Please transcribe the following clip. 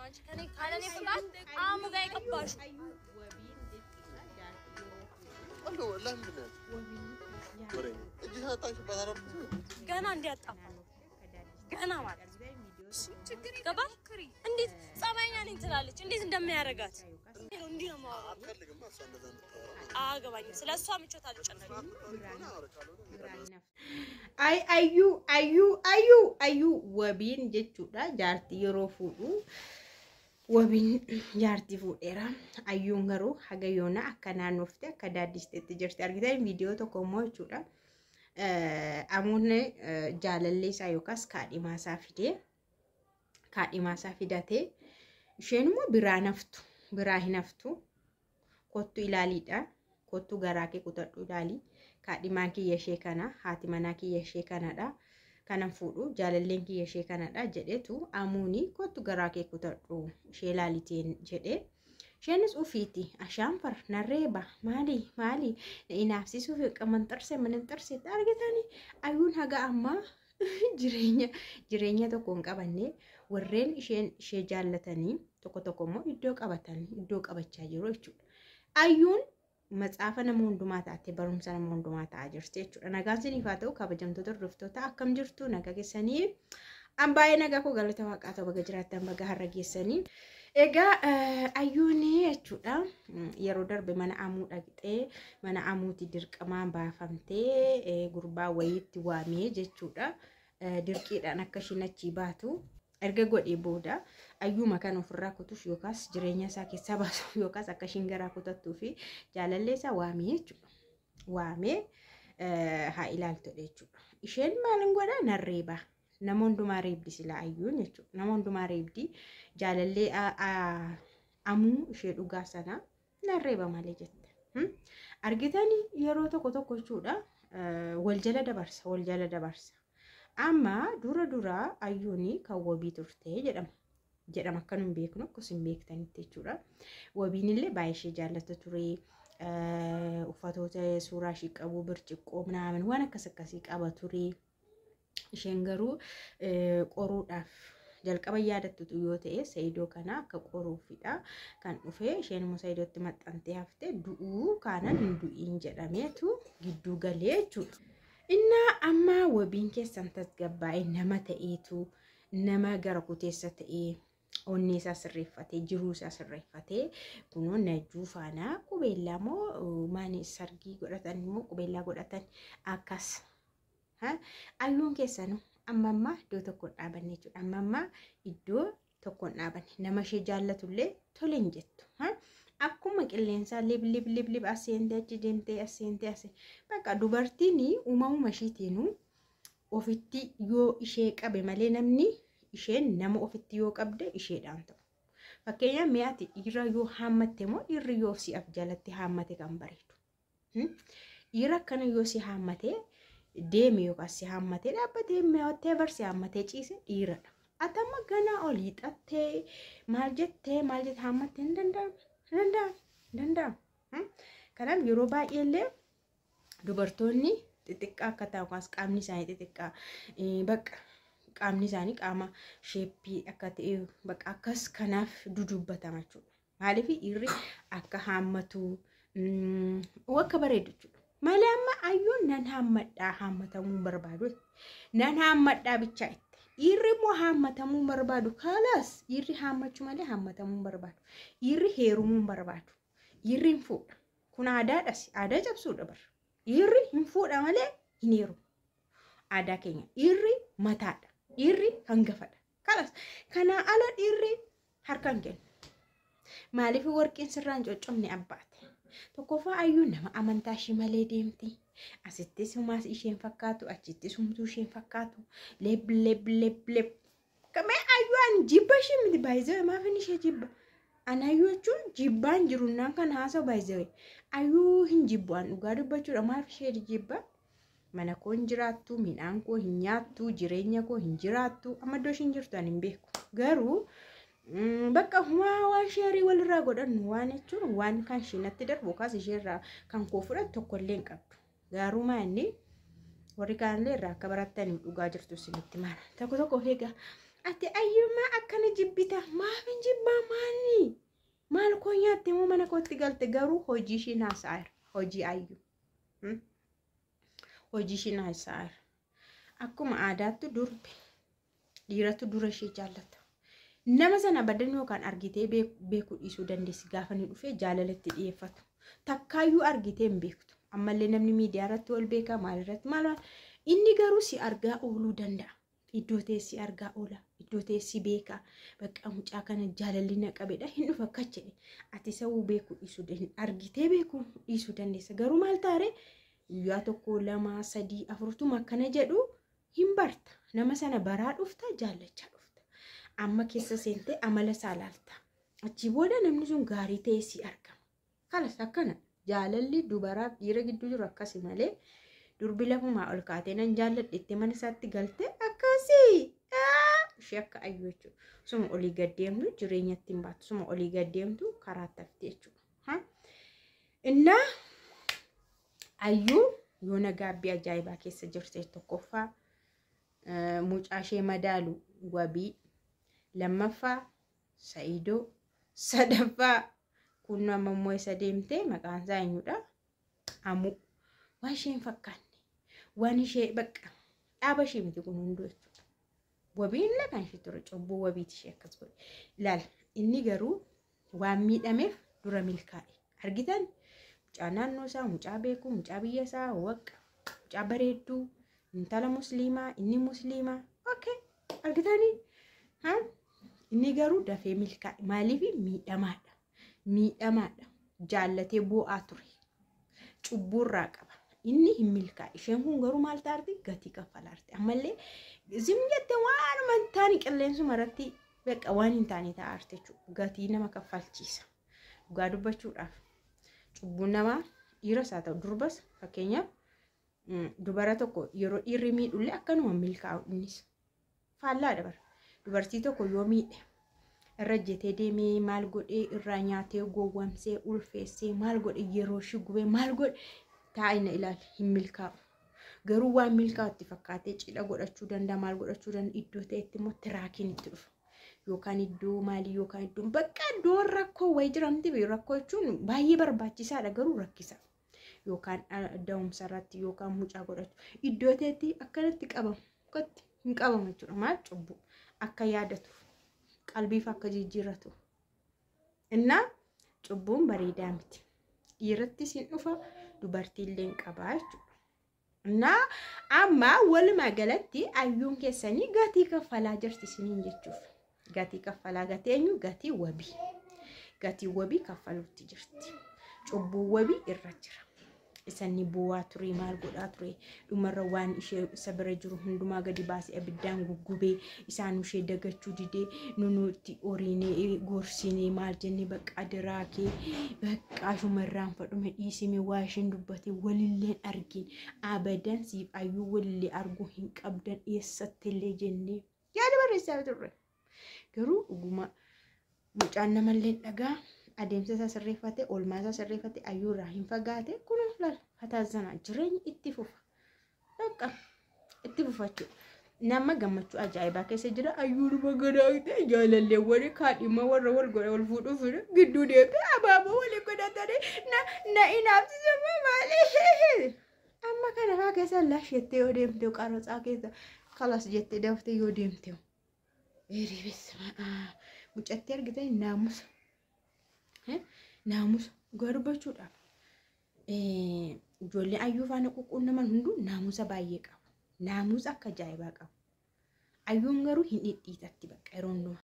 አንቺ ከኔ ካለኔ ፍቃድ አሙ ጋር ይቀባሽ አሎ ለምን ወሬ እጅ ታጣሽ ባራም ገና እንዲያጣፋ ገና ማለት ችግር ይገባል እንዴት ጸባይኛ ነኝ ትላለች እንዴት እንደሚያረጋት እንዴ ነው አፈልግም እሷ እንደዛ እንድታወራ አገባኝ ስለሷ ምቾት አልጨነቅም አዩ ወቢን ጀቹዳ ጃርቲ የሮፉዱ ወቢን ጃርቲ ፉዴራ አዩን ገሩ ሀገዮና አከናን ወፍቴ ከዳዲስቴት ጀርቲ አርጊታን ቪዲዮ ተቆሞ ቹዳ አሙነ ጃለሌሳ ዮካስ ካዲማሳ ፊዳቴ ሸንሞ ብራሂናፍቱ ኮቱ ኢላሊዳ ኮቱ ገራኬ ቁተዱ ኢላሊ ካዲማንኪ የሼከና ሃቲማናኪ የሼከናዳ kanan fuudhu jaalallenki yeshee kanadha jedhetu amuuni kottu garaa kee kutadhu sheelaliteen jedhe sheenis ufiiti ashaanfar narreeba maali inaafsisuuf qamanxarse mananxarse argitani ayuun haga amma jireenya tokkoon qabanne warreen ishee jaallatanii tokko immoo iddoo qabachaa jiru jechuudha ayuun Matsaafa nama hundumaa taate barumsa nama hundumaa ta'aa jirti jechuudha. Nagaan siniif haa ta'u kabajamtoota hordoftoota akkam jirtu nagaa keessanii ambaayee nagaa koo galata waaqaa ta'u baga jiraattan baga har'a geessanii. Egaa ayyuuni jechuudha yeroo darbe mana amuu dhaqxee mana amuuti dirqamaan baafamtee gurbaa wayiitti waamee jechuudha. Dirqiidhaan akka ishiin achi baatu erga godhee booda ayyuma kan ofirraa kutuuf yookaas jireenya isaa keessaa baasuuf yookaas akka ishiin garaa kutattuu fi jaalallee isaa waamee jechuudha. Waamee haa ilaaltu jechuudha. Isheen maalin godhaa narreeba. Nama hundumaa reebdi sila ayyuun jechuudha. Nama hundumaa reebdi jaalallee amuu ishee dhugaa sana narreeba malee jette. Argitanii yeroo tokko jechuudha wal jala dabarsa. Amma dura ayyuuni kan wabii turtee jedhama akka nun beeknu akkos hin beektanitti jechuudha. Wabiin illee baay'ee ishee jaallata ture. Uffatoota suuraa ishee qabu birciqqoo minaamin waan akkasii qaba ture. Isheen garuu qoruudhaaf jalqaba yaadattu yoo ta'e Saidoo kana akka qoruufidha kan dhufe isheen immoo Saidootti maxxantee haftee du'uu kanan hin du'iin jedhameetu gidduu galee jechuudha. Inna amma wabiin keessan tasgabbaa'ee nama ta'eetu nama gara kuteessa ta'ee onni isaa sirreeffatee jiruu isaa sirreeffatee kunoo najjuu faana qubeellaa moo maani sargii godhatan immoo qubeellaa godhatan akkas ayyuun keessanuu amma iddoo tokkoon dhaabanne jechuudha. Amma iddoo tokkoon dhaabanne nama ishee jaallatullee tole hin jettu. Akkuma qilleensaa lib aseentee achi deemtee aseentee bakka dubartiin uumamuma isheetiinuu ofitti yoo ishee qabe malee namni isheen nama ofitti yoo qabde isheedhaan ta'u. Fakkeenyaaf mi'aati dhiira yoo haammatte moo dhiirri yoo si'af jalatti haammate kan bareedu. Dhiira akkana yoo si haammate deeme yookaan si haammatee dhaabbatee mi'aawwattee barsi haammatee ciise dhiiradha. Atama ganaa olii xattee maal jettee haammattee hin danda'amu. Kanaaf yeroo baay'ee illee dubartoonni xixiqqaa akka ta'u qaamni isaanii xixiqqaa bakka qaamni isaanii qaama sheeppii akka ta'e bakka akkas kanaaf dudubbatama jechuudha. Maaliif dhiirri akka haammatu akka bareedu jechuudha. Malee amma ayyuun nan haammatamuu barbaadu. Nan haammadhaa bichaa itti. Dhiirri immoo haammatamuu barbaadu. Kalaas dhiirri haammachuu malee haammatamuu barbaadu. Dhiirri heerumuu barbaadu. Dhiirri hin fuudha. Kun aadaadhas. Aadaa cabsuudha bara. Dhiirri hin fuudha malee hin heerumu. Aadaa keenya. Dhiirri mataadha. Dhiirri hangafadha. Kalaas kanaa ala dhiirri harkaan kennu. Maaliif warqeen sirraan coccomne abbaate? Tokkoffaa ayyuun nama amantaa ishee malee deemti. Asittis humaas isheen fakkaatu, achittis humtuu isheen fakkaatu. Leb. Kamee ayyuun jibba ishee miti baay'ee maafin ishee jibba. Ana ayyuu jechuun jibbaan jirunnaan kan haasa'u baay'ee. Ayyuu hin jibbu'an dhugaa dubbachuudha maaf ishee jibba. Mana koo hin jiraattu, midhaan koo hin nyaattu, jireenya koo hin jiraattu. Amma iddoo isheen jirtu ani hin beeku. Garuu bakka humaa waan sheerii walirraa godhannu waan jechuun waan kan ishiinatti darbu kaas isheerraa kan koo fudhatu tokkollee hin qabdu. Gaaruma inni warri kaanillee irraa akka barattanii dhugaa jirtu isinitti mara. Tokko of eegaa. ati ayyuma akkana jibbita maafin jibbaa maali maal koo nyaatte moo mana kootti galte garuu hojii ishiin haasa'eera hojii ayyu hojii ishiin haasa'eera akkuma aadaatti durbi dhiiratu dura ishee jaallata nama sana badan yookaan argitee beekuu dhiisuu dandeessi gaafa ni dhufee jaalalatti dhiyeeffatu takkaayyuu argitee hin beektu ammallee namni miidiyaa irratti wal beekaa maal irratti maal inni garuu si argaa ooluu danda'a iddoo teessi argaa oola iddoo teessi beekaa bakka mucaa kana jaalalli na qabedha hin dhufa akka jedhe ati sawuu beekuu dhiisuu argitee beekuu dhiisuu dandeessa garuu maal taare guyyaa tokko 2 3 4 akkana jedhu hin barta nama sana baraa dhufta jaallachaa dhufta amma keessa seentee amala saalaalta achi booda namni sun gaarii ta'ee si argama kalas akkana jaalalli dubaraaf dhiira gidduu jiru akkasii malee durbi lafumaa ol kaatee nan jaalladhetti mana isaatti galte akkasii ishee akka ayyuu jechuudha suma olii gaddeemtu jireenyatti hin baatu suma olii gaddeemtu karaa tafti jechuudha innaa ayyuu yoona gaabbii ajaa'ibaa keessa jirte tokkoffaa mucaa ishee madaalu wabii lammaffaa Sa'iidoo sadaffaa kun nama immoo isa deemtee maqaan isaa eenyudha Amuu waan isheen fakkaanne waan ishee bakka dhaaba ishee miti kun hunduu jechuudha wabiin lakaan ishee ture cubbuu wabiiti ishee akkas godhe ilaala inni garuu waan miidhameef dura milkaa'e argitan mucaa naannoo isaa mucaa beekuu mucaa biyya isaa waqqa mucaa bareedduu intala musliimaa inni musliimaa okay argitanii inni garuu dafee milkaa'e maaliif miidhamaadha jaallatee boo'aa ture cubburraa qaba inni hin milkaa'e isheen kun garuu maal taarti gatii kaffalaarti ammallee zimjette waan mantaani qilleensuma irratti beqa waan hin taane ta'aarte jechuudha gatii nama kaffalchiisa dhugaa dubbachuudhaaf cubbuun namaa dhiiras haa ta'u durbas fakkeenyaaf dubara tokko yeroo dhiirri miidhullee akkanuma milkaa'u innis faallaa dabara dubartii tokko yoo miidhe irra jetee deemee maal godhee irraa nyaatee gowwamsee ulfeessee maal godhe yeroo ishii gubee maal godhe taa'ina ilaali hin milkaa'u garuu waan milkaa'utti fakkaatee cidha godhachuu danda'a maal godhachuu danda'a iddoo ta'etti immoo tiraakiin itti dhufa yookaan iddoo maalii yookaan iddoo bakka iddoo rakkoo wayi jiramti rakkoo jechuun baay'ee barbaachisaadha garuu rakkisa yookaan da'umsa irratti yookaan mucaa godhachuu iddoo ta'etti akkanatti qabamu kotti hin qabamu jechuudha maal cubbuu akka yaadatu qalbiif akka jijjiiratu innaa cubbuun bareedaa miti dhiirattis hin dhufa dubartiillee qabaa jechuudha innaa amma walumaa galatti ayyuun keessanii gatii kaffalaa jirti isiniin jechuuf gatii kaffalaa gatii eenyu gatii wabii kaffaluutti jirti cubbuu wabii irra jira isanni bu'aa ture maal godhaa ture dhumarra waan ishee sabira jiru hundumaa gadi baasee abiddaan guggubee isaan ishee dagachuu didee nunuutti oriinee gorsinee maal jennee bakka diraakee bakka shumarraan fadhume dhiisime waa isheen dubbate walilleen argin abadan siif ayyuu walillee arguu hin qabdan eessattillee jennee yaada barreessaa turre garuu dhuguma mucaan namallee dhagaa adeemsa isaa sirreeffate oolmaa isaa sirreeffate ayyuurraa hin fagaate kun laal hataazana jireenya itti fufa bakka itti fufachuu nama gammachuu ajaa'ibaa keessa jira ayyuun maganaa'ite jaalallee warri kaadhima warra wal godhe wal fuudhuuf gidduu deemte abaaboo walii godhatanii na inaafsisama maali amma kana faa keessa laash jettee yoo deemte qarotsaa keessa kalas jettee daftee yoo deemte mucatti argitanii naamusa garbachuudhaaf ijoollee ayyuu faana quunnaman hunduu naamusa baay'ee qabu naamusa akka ajaa'ibaa qabu ayyuun garuu hin dhidhiitatti bakka yeroo hundumaa